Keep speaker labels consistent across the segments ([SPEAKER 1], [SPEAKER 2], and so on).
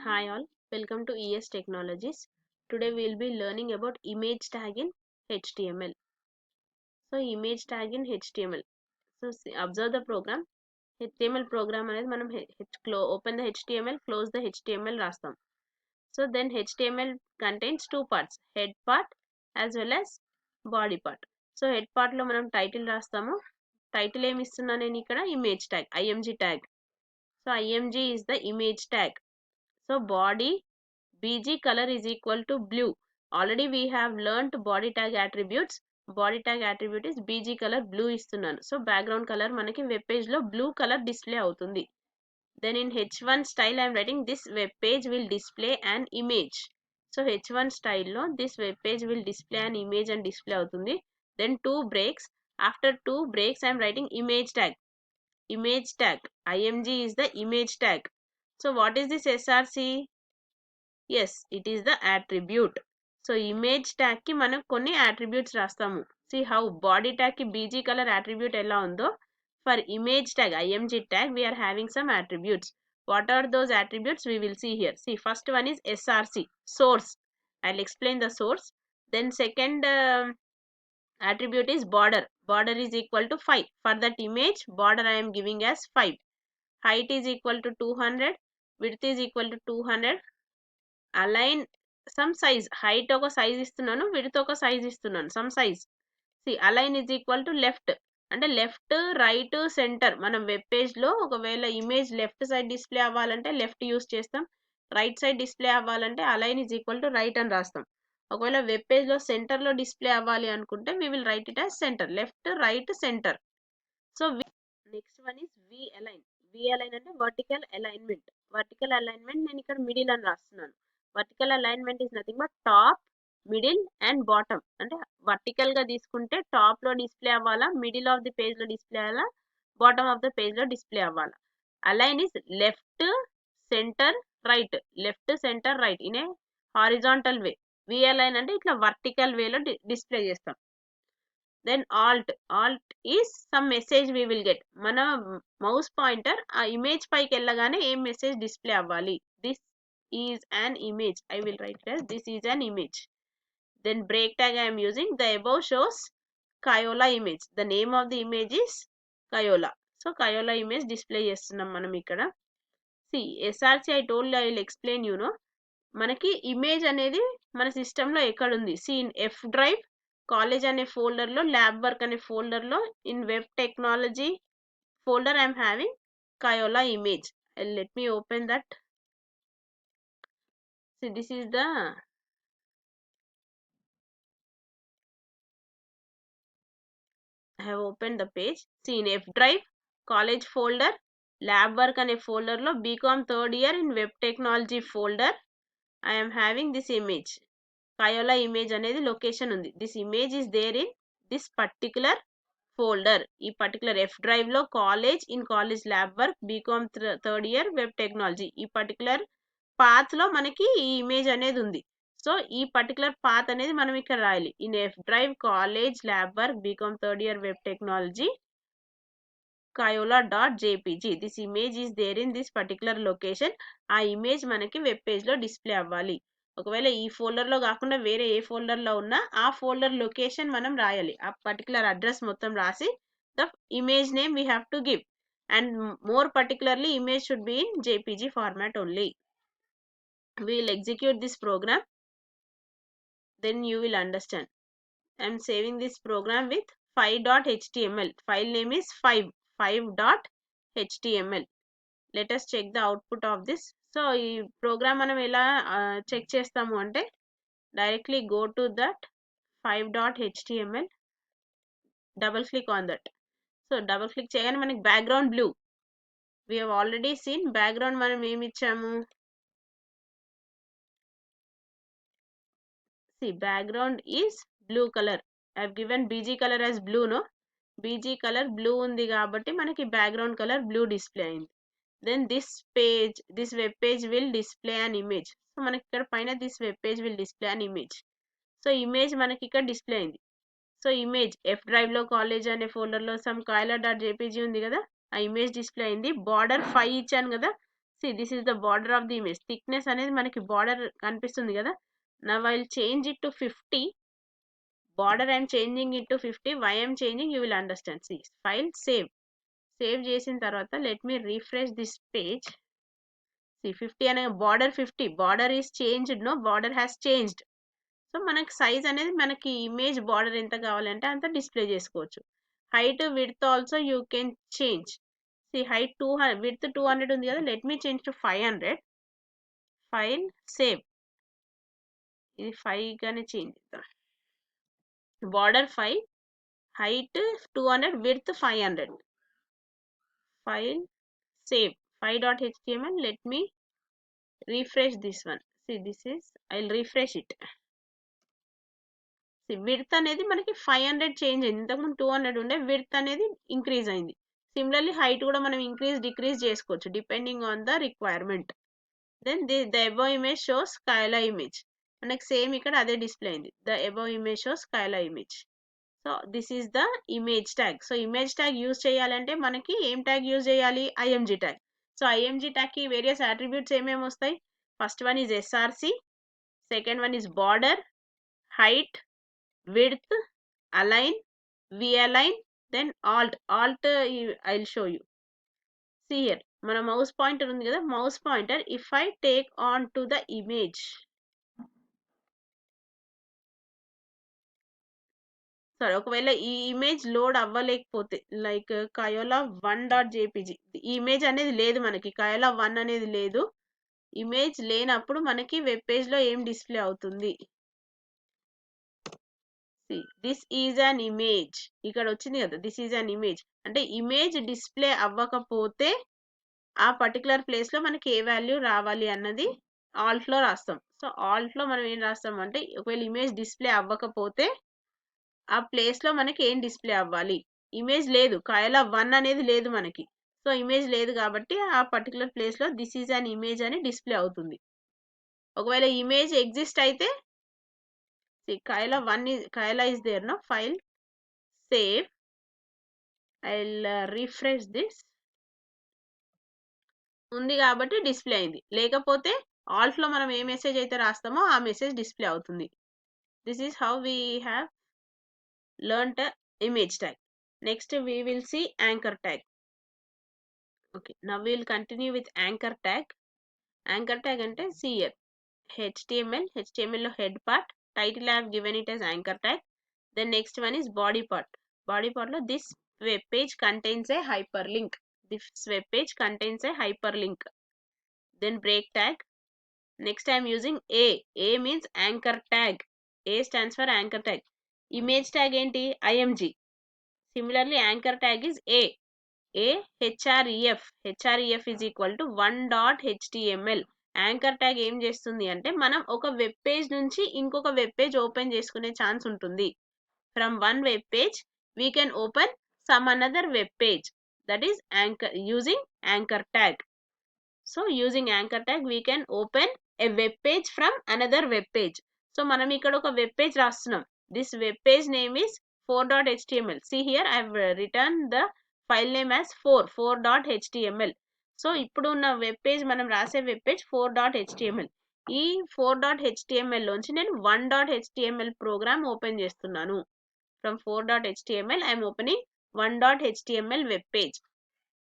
[SPEAKER 1] Hi all, welcome to ES Technologies. Today we will be learning about image tag in HTML. So image tag in HTML. So observe the program. HTML program అనేది మనం open the HTML, close the HTML రాస్తాం. So then HTML contains two parts, head part as well as body part. So head part లో మనం title రాస్తాము. Title ఏమి ఇస్తున్నా నేను ఇక్కడ image tag, img tag. So img is the image tag. So body bg color is equal to blue. Already we have learnt body tag attributes. Body tag attribute is bg color blue ఇస్తున్నాను. So background color మనకి web page లో blue color display అవుతుంది. Then in h1 style I am writing this web page will display an image. So h1 style లో this web page will display an image and display అవుతుంది. Then two breaks. After two breaks I am writing image tag. Image tag. img is the image tag. So what is this src? Yes, it is the attribute. So image tag కి మనం కొన్ని attributes రాస్తాము. See how body tag కి bg color attribute ఎలా ఉందో, for image tag img tag we are having some attributes. What are those attributes? We will see here. See, first one is src, source. I'll explain the source. Then second attribute is border. Border is equal to 5. For that image, border I am giving as 5. Height is equal to 200. Width is equal to 200. Align some size. Height ఒక size ఇస్తున్నాను, width ఒక size ఇస్తున్నాను, some size. See, align is equal to left. అంటే left right center. మనం web page లో ఒకవేళ image left side display అవ్వాలంటే left use చేస్తాం, రైట్ సైడ్ డిస్ప్లే అవ్వాలంటే align is equal to right అని రాస్తాం. ఒకవేళ వెబ్ పేజ్ లో సెంటర్ లో డిస్ప్లే అవ్వాలి అనుకుంటే we will write it as center, left right center. So next one is v align. V align అంటే వర్టికల్ అలైన్మెంట్. వర్టికల్ అలైన్మెంట్ నేను ఇక్కడ మిడిల్ అని రాస్తున్నాను. Vertical alignment is nothing but top, middle and bottom. అంటే vertical గా తీసుకుంటే top లో display అవ్వాలా, మిడిల్ ఆఫ్ ది పేజ్ లో డిస్ప్లే అవ్వాలా, బాటమ్ ఆఫ్ ద పేజ్ లో డిస్ప్లే అవ్వాలా. Align is left center right, left center right in a horizontal way. V align అంటే ఇట్లా వర్టికల్ వేలో డిస్ప్లే చేస్తాం. Then alt is some message we will get. మన mouse pointer ఆ image పైకి వెళ్ళగానే ఏం మెసేజ్ డిస్ప్లే అవ్వాలి. This is an image. I will write it as this is an image. Then break tag I am using. The above shows Kayola image. The name of the image is Kayola. So Kayola image display చేస్తున్నాం మనం ఇక్కడ. See, src I told I will explain you know. మనకి image అనేది మన సిస్టంలో ఎక్కడుంది. See, in F drive college అనే ఫోల్డర్లో, ల్యాబ్ వర్క్ అనే ఫోల్డర్లో, in web technology folder I am having Kayola image. Let me open that. See, this is the I have opened the page. See, in F drive college folder, lab work అనే ఫోల్డర్లో BCom third year in web technology folder I am having this image. Kayola image అనేది location ఉంది. This image is there in this particular folder. ఈ particular F drive లో college, in college lab work, BCom third year web technology, ఈ particular path లో మనకి ఈ image అనేది ఉంది. సో ఈ పర్టికులర్ పాత్ అనేది మనం ఇక్కడ రాయాలి. In F drive college lab work BCom third year web technology kayola.jpg. This image is there in this particular location. ఆ ఇమేజ్ మనకి వెబ్ పేజ్ లో డిస్ప్లే అవ్వాలి. ఒకవేళ ఈ ఫోల్డర్ లో కాకుండా వేరే ఏ ఫోల్డర్ లో ఉన్నా ఆ ఫోల్డర్ లొకేషన్ మనం రాయాలి. ఆ పర్టికులర్ అడ్రస్ మొత్తం రాసి the image name we have to give. And more particularly image should be in jpg format only. We will execute this program, then you will understand. I am saving this program with 5.html. File name is 5.html. Let us check the output of this. So ఈ programme మనం ఎలా check చేస్తాము అంటే directly go to that 5.html, double click on that. So double click చేయగానే మనకి background blue. We have already scene background మనం ఏమి ఇచ్చాము. See, background is blue color. I have given bg color as blue, no? bg color blue ఉంది కాబట్టి మనకి background color blue display అయింది. Then this page, this web page will display an image. So మనకి ఇక్కడ పైన this web page will display an image. So image మనకి ఇక్కడ display అయింది. సో ఇమేజ్ ఎఫ్ డ్రైవ్ లో కాలేజ్ అనే ఫోల్డర్ లో సమ్ kayola.jpg ఉంది కదా, ఆ ఇమేజ్ డిస్ప్లే అయింది. బార్డర్ 5 ఇచ్చాను కదా. See, this is the border of the image. Thickness అనేది మనకి border కనిపిస్తుంది కదా. Now I will change it to 50. Border I am changing it to 50. Why I am changing, you will understand. See, file save. Save చేసిన తర్వాత let me refresh this page. See, 50 అనే border 50. Border is changed, no? Border has changed. So మనకి size అనేది మనకి image border ఎంత కావాలంటే అంత display చేసుకోవచ్చు. Height width also you can change. See height 200, width 200 ఉంది కదా, let me change to 500. File save. ఇది 5 గానే చేంజ్ చేద్దాం. Border 5, height 200, width 500. File save. 5.html. Let me refresh this one. See this is, I will refresh it. Width అనేది మనకి 500 change అయింది. ఇంతకుముందు 200 ఉండే, విడ్త్ అనేది ఇంక్రీజ్ అయింది. సిమిలర్లీ హైట్ కూడా మనం ఇంక్రీజ్ డిక్రీజ్ చేసుకోవచ్చు depending on the requirement. Then the above image shows కైలా ఇమేజ్. మనకి సేమ్ ఇక్కడ అదే డిస్ప్లే అయింది. ద అబవ్ ఇమేజ్ షోస్ కైలా image. So this is the image tag. So image tag use చేయాలంటే మనకి ఏం ట్యాగ్ యూజ్ చేయాలి? IMG tag. So IMG tag కి వేరియస్ అట్రిబ్యూట్స్ ఏమేమి వస్తాయి? First one is SRC, second one is border, height, width, align, v-align, then alt. I'll show you. See here, మన mouse pointer ఉంది కదా, mouse pointer, if I take on to the image, సరే ఒకవేళ ఈ image load అవ్వలేకపోతే, like కయోలా 1.jpg, ఈ image అనేది లేదు మనకి, కయోలా 1 అనేది లేదు. ఇమేజ్ లేనప్పుడు మనకి వెబ్ పేజ్ లో ఏం డిస్ప్లే అవుతుంది? This is an image. ఇక్కడ వచ్చింది కదా, దిస్ ఈజ్ అన్ ఇమేజ్ అంటే ఇమేజ్ డిస్ప్లే అవ్వకపోతే ఆ పర్టికులర్ ప్లేస్ లో మనకి ఏ వాల్యూ రావాలి అన్నది ఆల్ట్ లో రాస్తాం. సో ఆల్ట్ లో మనం ఏం రాస్తాం అంటే, ఒకవేళ ఇమేజ్ డిస్ప్లే అవ్వకపోతే ఆ ప్లేస్ లో మనకి ఏం డిస్ప్లే అవ్వాలి? ఇమేజ్ లేదు, కైలా 1 అనేది లేదు మనకి. సో ఇమేజ్ లేదు కాబట్టి ఆ పర్టికులర్ ప్లేస్ లో దిస్ ఈజ్ అన్ ఇమేజ్ అని డిస్ప్లే అవుతుంది. ఒకవేళ ఇమేజ్ ఎగ్జిస్ట్ అయితే, see Kaila is there, no? File save. I'll refresh this. ఉంది కాబట్టి డిస్ప్లే అయింది. లేకపోతే ఆల్ట్ లో మనం ఏ మెసేజ్ అయితే రాస్తామో ఆ మెసేజ్ డిస్ప్లే అవుతుంది. This is how we have learned image tag. Next we will see anchor tag. Okay, now we will continue with anchor tag. Anchor tag అంటే see here, HTML లో head part, title I have given it as anchor tag. Then next one is body part. Body part lo this web page contains a hyperlink. This web page contains a hyperlink. Then break tag. Next I am using A. A means anchor tag. A stands for anchor tag. Image tag enti? IMG. Similarly anchor tag is A. A href. Href is equal to 1.html. Anchor tag ఏం చేస్తుంది అంటే, మనం ఒక web page నుంచి ఇంకొక web page open చేసుకునే chance ఉంటుంది. From one web page we can open some another web page. That is anchor, using anchor tag. So using anchor tag we can open a web page from another web page. So మనం ఇక్కడ ఒక web page రాస్తున్నాం. This web page name is 4.html. See here I have written the file name as 4.html. So ఇప్పుడు ఉన్న web page, మనం రాసే web page 4.html. ఈ 4.html లోంచి నేను 1.html ప్రోగ్రామ్ ఓపెన్ చేస్తున్నాను. From 4.html I am opening 1.html web page.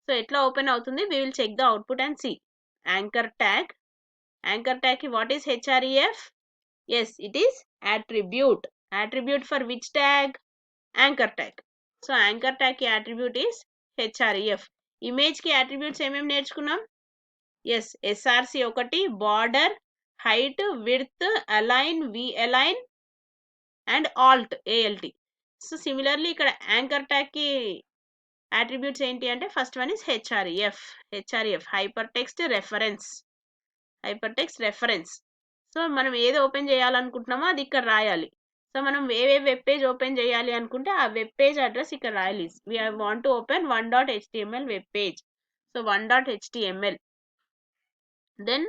[SPEAKER 1] So etla open అవుతుంది? We will check the output and see. Anchor tag. Anchor tag ki what is href? Yes, it is attribute. Attribute for which tag? Anchor tag. So anchor tag ki attribute is href. Image ki attributes ఏమేం నేర్చుకున్నాం? Yes, src ఒకటి, border, height, width, align, v-align and alt. So similarly ఇక్కడ anchor tag కి attributes ఏంటి అంటే, first one is HRF hyper text reference. So మనం ఏది open చేయాలనుకుంటున్నామో అది ఇక్కడ రాయాలి. సో మనం ఏ వెబ్ పేజ్ ఓపెన్ చేయాలి అనుకుంటే ఆ వెబ్ పేజ్ అడ్రస్ ఇక్కడ రాయాలి. We want to open 1.html web page. So 1.html then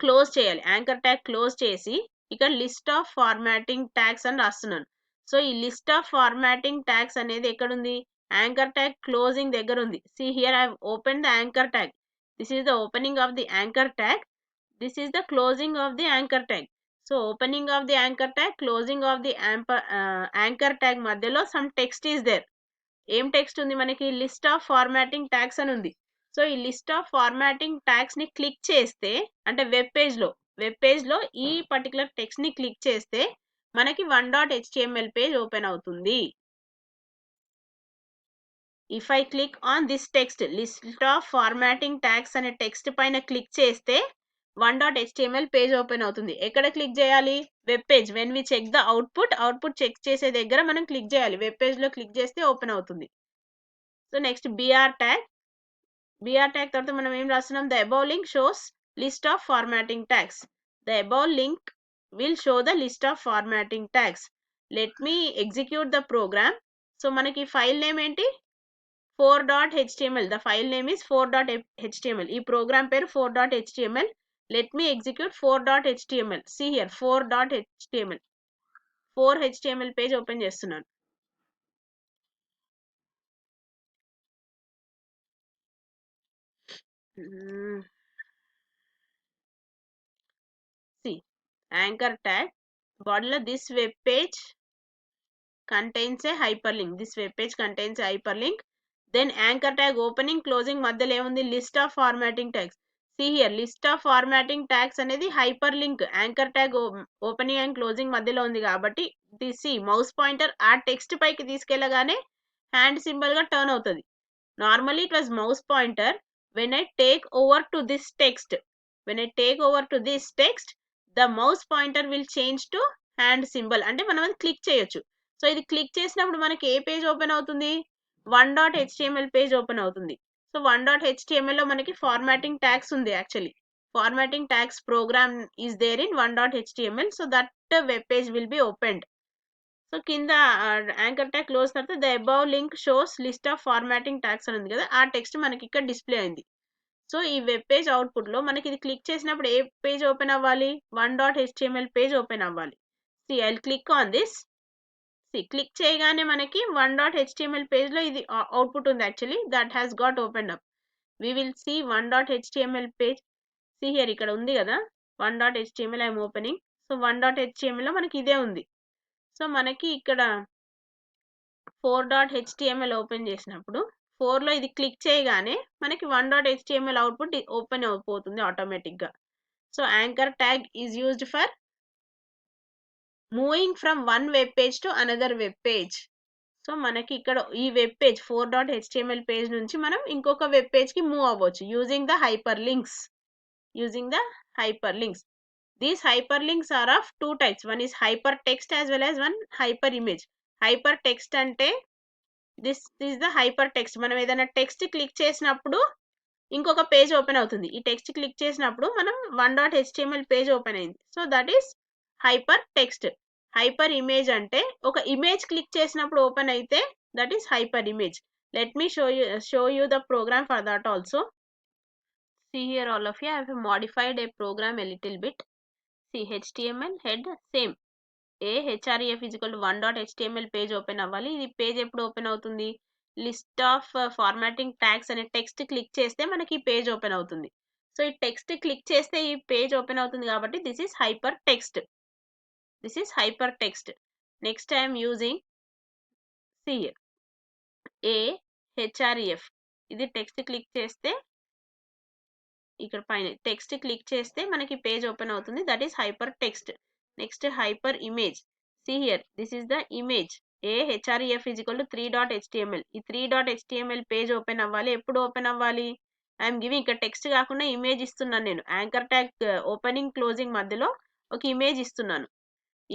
[SPEAKER 1] close చేయాలి. యాంకర్ ట్యాగ్ క్లోజ్ చేసి ఇక్కడ లిస్ట్ ఆఫ్ ఫార్మాటింగ్ ట్యాగ్స్ అని రాస్తున్నాను. సో ఈ లిస్ట్ ఆఫ్ ఫార్మాటింగ్ ట్యాగ్స్ అనేది ఎక్కడుంది? యాంకర్ ట్యాగ్ క్లోజింగ్ దగ్గర ఉంది. See here I have opened the anchor tag. This is the opening of the anchor tag. This is the closing of the anchor tag. So opening of the anchor tag, closing of the anchor tag మధ్యలో some text is there. ఏం text ఉంది మనకి? List of formatting tags అని ఉంది. So ఈ list of formatting tags ని click చేస్తే, అంటే వెబ్ పేజ్ లో ఈ పర్టికులర్ టెక్స్ట్ ని క్లిక్ చేస్తే మనకి 1.html పేజ్ ఓపెన్ అవుతుంది. If I click on this text, list of formatting tags అనే టెక్స్ట్ పైన క్లిక్ చేస్తే 1.html పేజ్ ఓపెన్ అవుతుంది. ఎక్కడ క్లిక్ చేయాలి? Web page. When we check the output check చేసే దగ్గర మనం క్లిక్ చేయాలి. వెబ్ పేజ్ లో క్లిక్ చేస్తే ఓపెన్ అవుతుంది. సో నెక్స్ట్ బిఆర్ ట్యాగ్ తర్వాత మనం ఏం రాస్తున్నాం? The above link shows list of formatting tags. The above link will show the list of formatting tags. Let me execute the program. So మనకి file name ఏంటి? 4.html. The file name is 4.html. ఈ programme పేరు 4.html. Let me execute 4.html. See here 4.html. 4 page open చేస్తున్నాను. See, anchor tag, బాడీలో this web page contains a hyperlink. This web page contains a hyperlink. Then anchor tag opening closing మధ్యలో ఏముంది? List of formatting tags. See here, list of formatting tags అనేది hyperlink. Anchor tag opening and closing మధ్యలో ఉంది కాబట్టి see mouse pointer ఆ text పైకి తీసుకెళ్ళగానే hand symbol గా టర్న్ అవుతుంది. Normally it was mouse pointer. When I take over to this text, the mouse pointer will change to hand symbol. అంటే మనం అది క్లిక్ చేయొచ్చు. సో ఇది క్లిక్ చేసినప్పుడు మనకి ఏ పేజ్ ఓపెన్ అవుతుంది? 1.html పేజ్ ఓపెన్ అవుతుంది. సో 1.html లో మనకి ఫార్మాటింగ్ ట్యాగ్స్ ఉంది. Actually formatting tags program is there in 1.html. So that web page will be opened. So కింద యాంకర్ ట్యాగ్ క్లోజ్ తర్వాత the above link shows list of formatting tags అని ఉంది కదా, ఆ text మనకి ఇక్కడ డిస్ప్లే అయింది. సో ఈ వెబ్ పేజ్ అవుట్పుట్ లో మనకి ఇది క్లిక్ చేసినప్పుడు ఏ పేజ్ ఓపెన్ అవ్వాలి? 1.html పేజ్ ఓపెన్ అవ్వాలి. See I click on this. Click చేయగానే మనకి 1.html పేజ్ లో ఇది అవుట్పుట్ ఉంది. Actually that has got open up. We will see 1.html page. See here ఇక్కడ ఉంది కదా 1.html I'm opening. So 1.html లో మనకి ఇదే ఉంది. సో మనకి ఇక్కడ 4.html ఓపెన్ చేసినప్పుడు 4 లో ఇది క్లిక్ చేయగానే మనకి 1.html అవుట్పుట్ ఓపెన్ అయిపోతుంది ఆటోమేటిక్ గా. So anchor tag is used for moving from one web page to another web page. So మనకి ఇక్కడ ఈ వెబ్ పేజ్ 4.html పేజ్ నుంచి మనం ఇంకొక వెబ్ పేజ్ కి మూవ్ అవ్వచ్చు using the hyper links. These hyperlinks are of two types. One is hypertext as well as one hyperimage. Hypertext అంటే this is the hypertext. మనం ఏదైనా టెక్స్ట్ క్లిక్ చేసినప్పుడు ఇంకొక పేజ్ ఓపెన్ అవుతుంది. ఈ టెక్స్ట్ క్లిక్ చేసినప్పుడు మనం 1.html పేజ్ ఓపెన్ అయింది. So that is hyper text. Hyper image అంటే ఒక ఇమేజ్ క్లిక్ చేసినప్పుడు ఓపెన్ అయితే that is hyper image. Let me show you the program for that also. See here all of you, I have modified a program a little bit. See HTML head same. href is equal to 1.html page open అవ్వాలి. ఇది page ఎప్పుడు open అవుతుంది? List of formatting tags అనే text click చేస్తే మనకి ఈ page open అవుతుంది. So ఈ టెక్స్ట్ క్లిక్ చేస్తే ఈ పేజ్ ఓపెన్ అవుతుంది కాబట్టి this is hyper text. Next I'm using see href. ఇది టెక్స్ట్ క్లిక్ చేస్తే ఇక్కడ పైన టెక్స్ట్ క్లిక్ చేస్తే మనకి పేజ్ ఓపెన్ అవుతుంది. That is hyper text. Next hyper image. See here this is the image. href is equal to 3.html. ఈ 3.html page open అవ్వాలి. ఎప్పుడు ఓపెన్ అవ్వాలి? ఐఎమ్ గివింగ్ ఇక్కడ టెక్స్ట్ కాకుండా ఇమేజ్ ఇస్తున్నాను నేను. యాంకర్ ట్యాగ్ ఓపెనింగ్ క్లోజింగ్ మధ్యలో ఒక ఇమేజ్ ఇస్తున్నాను.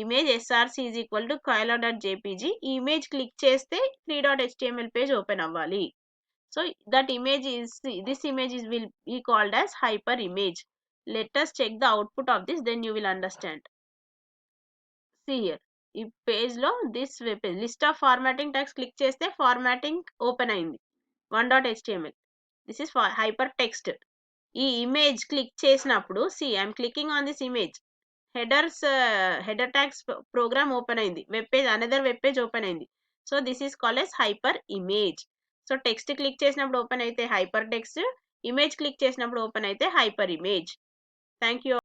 [SPEAKER 1] Image src is equal to koala.jpg. ఈ ఇమేజ్ క్లిక్ చేస్తే 3.html పేజ్ ఓపెన్ అవ్వాలి. So that image is, this image is will be called as hyper image. Let us check the output of this, then you will understand. See here, ఈ page లో this web page list of formatting tags click చేస్తే formatting open అయింది 1.html. This is hypertext. ఈ image click చేసినప్పుడు see I'm clicking on this image. Header tags program open అయింది. Web page another web page open అయింది. So this is called as hyper image. So text click చేసినప్పుడు open అయితే hypertext. Image click చేసినప్పుడు open అయితే hyper image. Thank you.